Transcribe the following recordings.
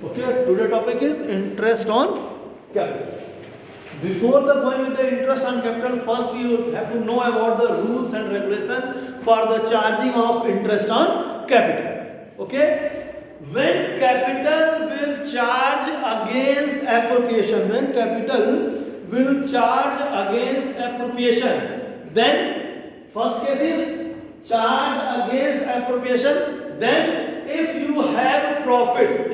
Okay, today topic is interest on capital. Before the going with the interest on capital, first you have to know about the rules and regulation for the charging of interest on capital. Okay, when capital will charge against appropriation, when capital will charge against appropriation, then first case is charge against appropriation. Then if you have profit,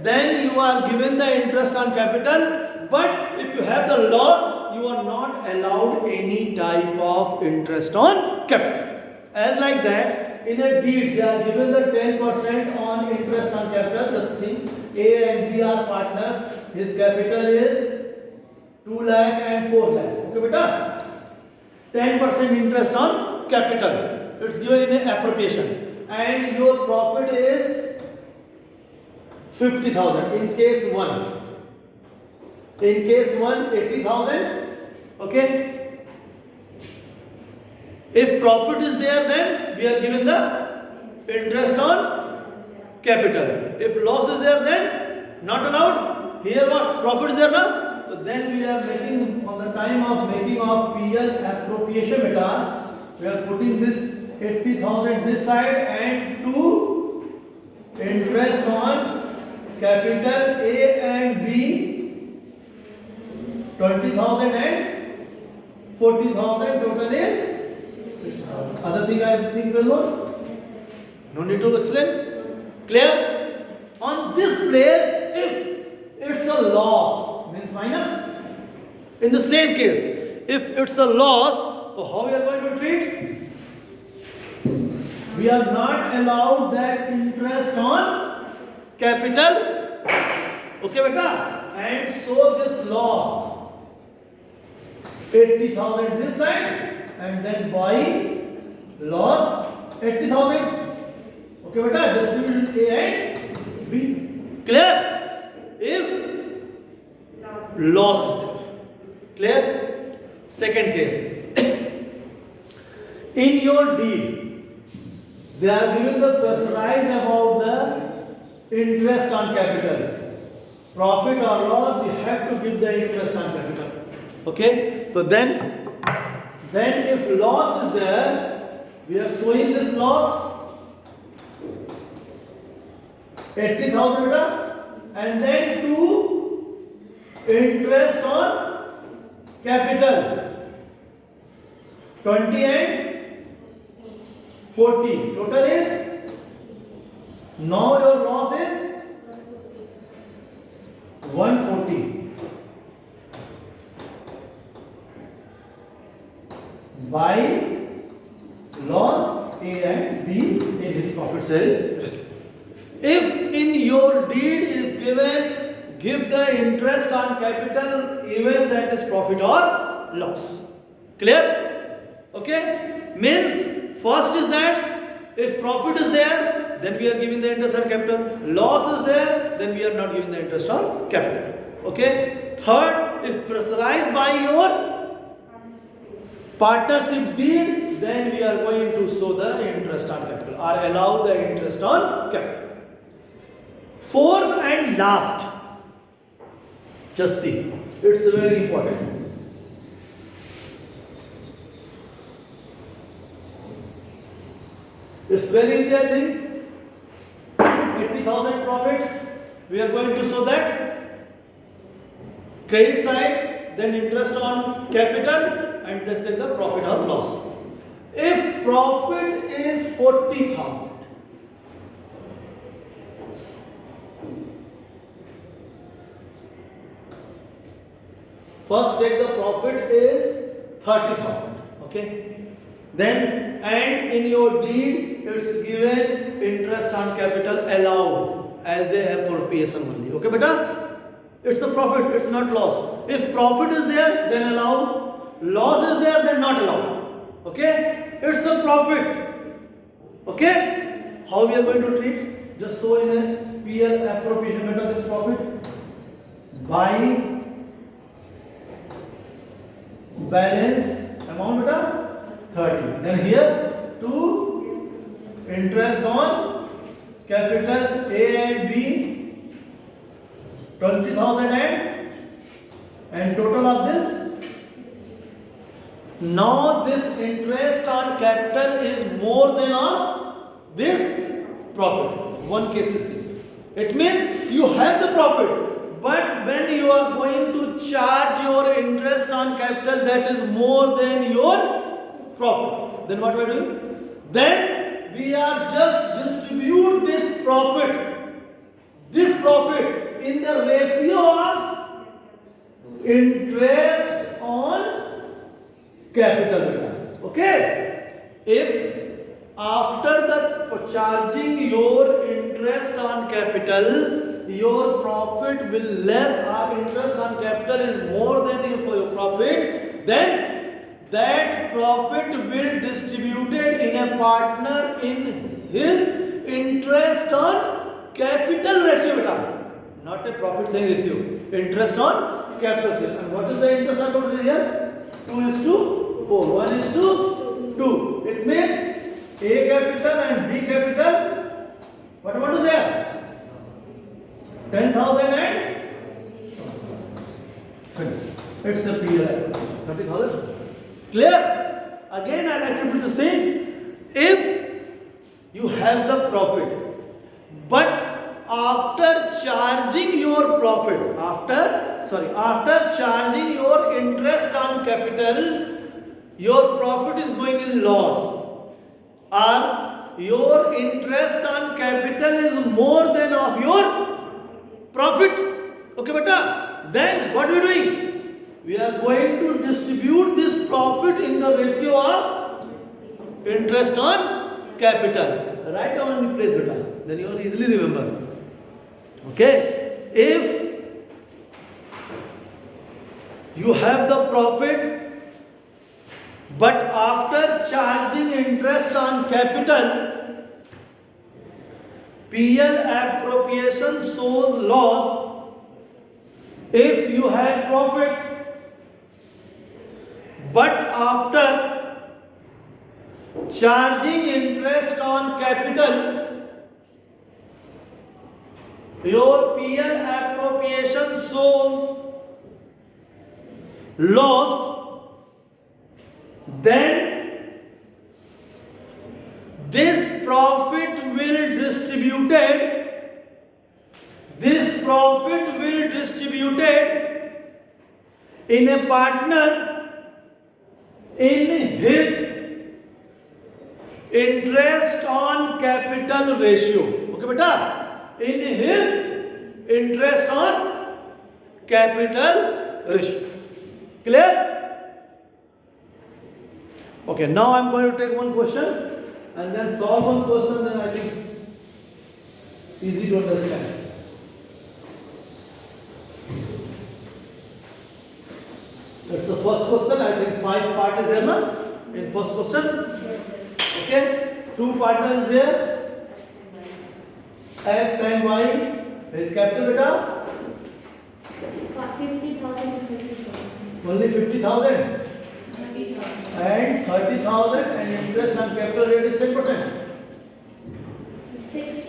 then you are given the interest on capital. But if you have the loss, you are not allowed any type of interest on capital. As like that, in a deed, they are given the 10% on interest on capital. The things A and B are partners. His capital is 2 lakh and 4 lakh. Okay, beta? 10% interest on capital. It's given in appropriation. And your profit is 50,000 in case 1. In case 1, 80,000. Okay. If profit is there, then we are given the interest on capital. If loss is there, then not allowed. Here what? Profit is there now. So then we are making, on the time of making of PL appropriation beta, we are putting this 80,000 this side and 2 interest on capital A and B, 20,000 and 40,000, total is 60,000. Other thing I think will know? No need to explain. Clear? On this place, if it's a loss, means minus. In the same case, if it's a loss, so how we are going to treat? We are not allowed that interest on capital. Okay, beta? And so this loss, 80,000 this side, and then by loss 80,000. Okay, beta? Distribution A and B. Clear? If loss is there. Clear? Second case. In your deed, they are given the pressurized about the interest on capital. Profit or loss, we have to give the interest on capital. Okay? So then if loss is there, we are showing this loss 80,000 beta, and then 2 interest on capital 20 and 40. Total is, now your loss is 140. By loss A and B in his profit sharing receipt. If in your deed is given, give the interest on capital even that is profit or loss. Clear? Okay? Means first is that if profit is there, then we are giving the interest on capital. Loss is there, then we are not giving the interest on capital. Okay? Third, if pressurized by your partnership deed, then we are going to show the interest on capital or allow the interest on capital. Fourth and last, just see, it's very important. It's very easy, I think. 80,000 profit, we are going to show that credit side, then interest on capital, and let's take the profit or loss. If profit is 40,000, first take the profit is 30,000. Okay? Then, and in your deed, it's given interest on capital allowed as a appropriation only. Okay, beta? It's a profit, it's not loss. If profit is there, then allow. Loss is there, then not allowed. Okay? It's a profit. Okay? How we are going to treat? Just show in a PL appropriation method this profit. By balance amount beta 30. Then here 2 interest on capital A and B 20,000 and total of this. Now this interest on capital is more than of this profit. One case is this. It means you have the profit, but when you are going to charge your interest on capital that is more than your profit, then what we are doing? Then we are just distribute this profit in the ratio of interest on capital return. Okay? If after the charging your interest on capital, your profit will less or interest on capital is more than your profit, then that profit will distributed in a partner in his interest on capital ratio beta. Not a profit saying ratio. Interest on capital ratio. And what is the interest on capital here? 2:4. 1:2. It means A capital and B capital. What about is there? 10,000 and finish. It's a PLI. 30,000. Clear? Again, I like to do the same. If you have the profit, but after charging your profit, after charging your interest on capital, your profit is going in loss, or your interest on capital is more than of your profit. Okay, beta? Then what are we doing? We are going to distribute this profit in the ratio of interest on capital. Write down in place, beta. Then you will easily remember. Okay? If you have the profit, but after charging interest on capital, PL appropriation shows loss. If you had profit, but after charging interest on capital, your PL appropriation shows loss, then this profit will distributed in a partner in his interest on capital ratio. Okay, beta? In his interest on capital ratio. Clear? Okay, now I am going to take one question and then solve one question, then I think easy to understand. That's the first question. I think 5 part is there na? In first question. Okay, 2 partners there. X and Y is capital beta. 50,000 to 50,000. Only 50,000. 30,000. And 30,000 and interest on capital rate is 10%. 6%.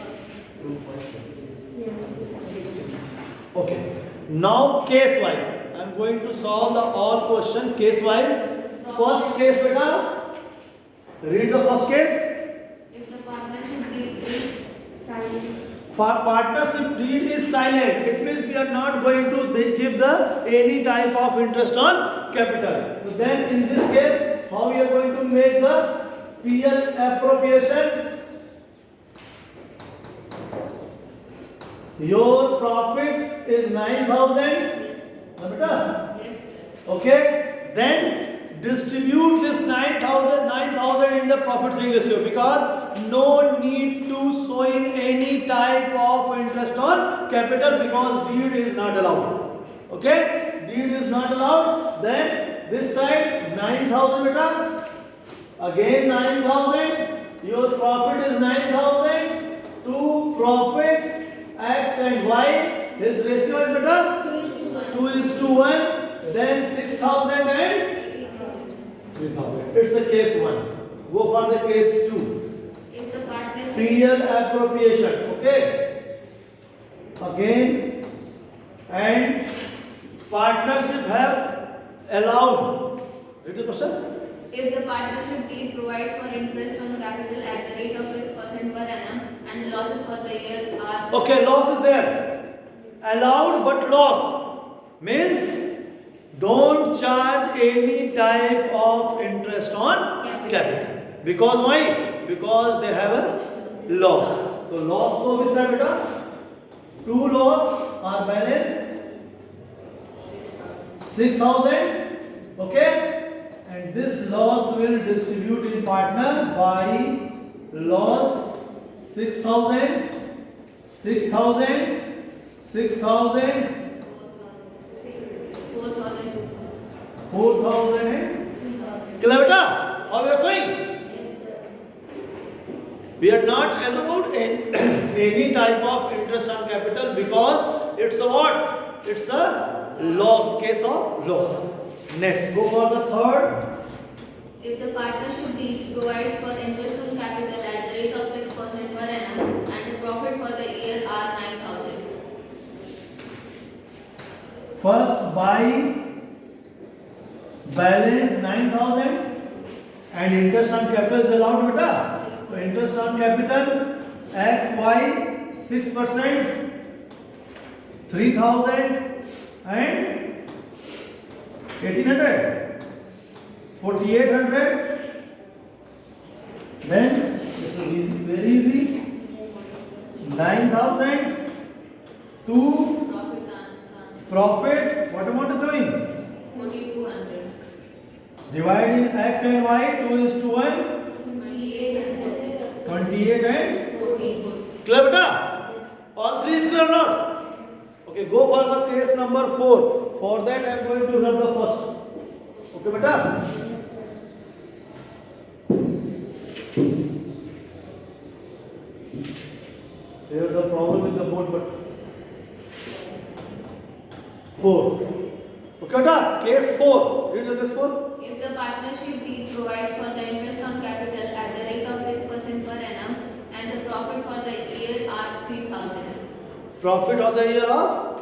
Yes. Okay. Now case wise. I am going to solve the all question case wise. First case beta. Read the first case. If the partnership deed is silent. For partnership deed is silent. It means we are not going to give the any type of interest on capital. So then in this case, how we are going to make the PL appropriation? Your profit is 9,000. Yes. Yes. Okay. Then distribute this 9,000 in the profit sharing ratio, because no need to showing any type of interest on capital because deed is not allowed. Okay, deed is not allowed. Then this side 9,000 beta, again 9,000. Your profit is 9,000 to profit X and Y. His ratio is beta 2:1. Then 6,000 and 3,000. It's a case 1. Go for the case 2. If the partnership PL appropriation. Okay. Again, and partnership have allowed. Read the question. If the partnership deed provides for interest on capital at the rate of 6% per annum and losses for the year are Okay, loss is there. Allowed but loss means don't charge any type of interest on capital. Because why? Because they have a loss. So loss को भी sir बेटा two loss are balance 6,000. Okay, and this loss will distribute in partner by loss 6,000, 6,000, 6,000, 4,000 and clear beta? How we are showing? We are not allowed any type of interest on capital because it's a what? It's a loss, case of loss. Next, go for the third. if the partnership deed provides for interest on capital at the rate of 6% per annum and the profit for the year are 9,000. First, buy balance 9,000 and interest on capital is allowed beta. So interest on capital X, Y 6%, 3,000 and 1,800, 4,800. Then this is easy, very easy. 9,000 to profit. What amount is coming? 4,200. Divide in X and Y. 2 is to 1. 2,800. 28 and 14. clear beta? All three is clear or not? Okay, go for the case number 4. For that I am going to rub the first. Okay beta? There is a problem with the board but 4. Okay beta? Case 4. Read the case 4. If the partnership deed provides for the interest on capital at the rate of 6% per annum and the profit for the year are 3,000. Profit of the year of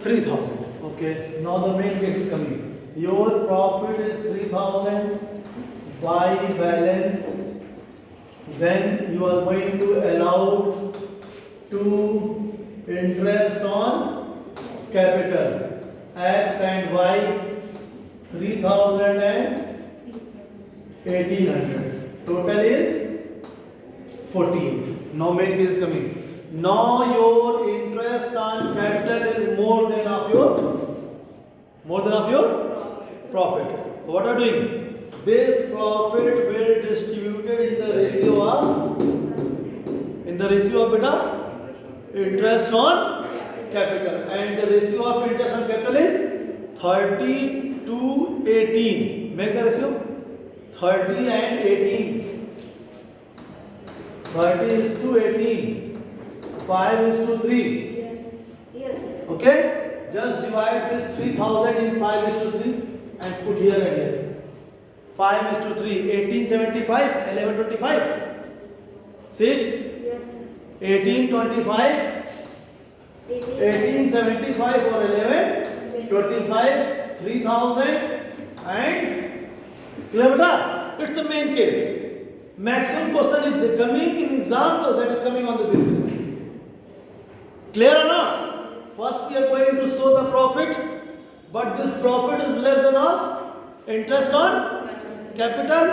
3,000. 3,000. Okay, now the main case is coming. Your profit is 3,000 by balance. Then you are going to allow to interest on capital X and Y 3,000 and 1,800. Total is 48. Now main case is coming. Now your interest on capital is more than of your profit. So what are you doing? This profit will distributed in the ratio of beta interest on capital, and the ratio of interest on capital is 30 to 18. Make the ratio 30 and 18. 30 is to 18. 5 is to 3. Yes. Okay? Just divide this 3,000 in 5 is to 3 and put here and here. 5 is to 3. 1875, 1125. See it? Yes. 1825, 1875 or 1125, 3,000 and clear beta? It's the main case. Maximum question is coming in exam, so that is coming on the basis. Clear or not? First we are going to show the profit, but this profit is less than of interest on capital.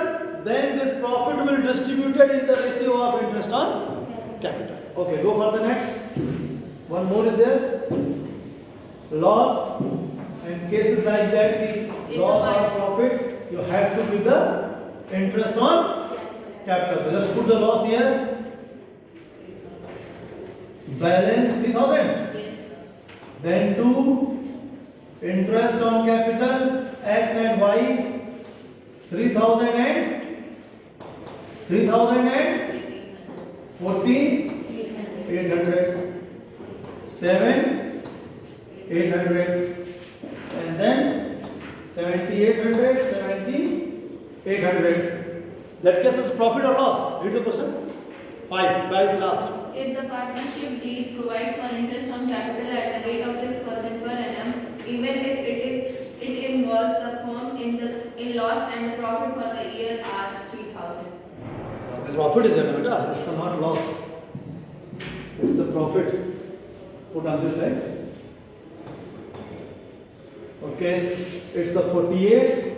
Then this profit will distributed in the ratio of interest on capital. Okay, go for the next. One more is there. Loss and cases like that, loss or profit, you have to give the interest on capital. So just put the loss here. Balance 3,000. Yes. Then 2 interest on capital X and Y 3,000 and 40 800 7 800 and then 7,800 7,800. That case is profit or loss? Read the question. 5 last. If the partnership deed provides for interest on capital at the rate of 6% per annum, even if it involves the firm in loss and the profit for the year are 3,000. Profit is there, beta. It's not loss. It's the profit. Put on this side. Okay. It's a 48.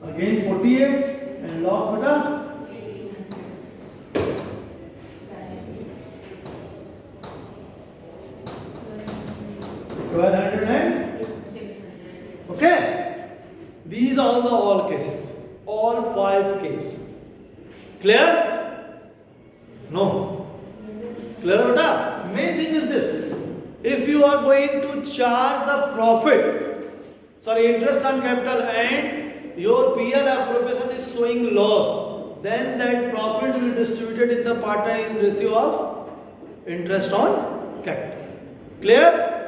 Again 48 and loss, beta. 1200 and 600. okay. These are all cases. All 5 cases. Clear? No. Clear, beta? Main thing is this. If you are going to charge the interest on capital and your PL appropriation is showing loss, then that profit will be distributed in the partner in ratio of interest on capital. Clear?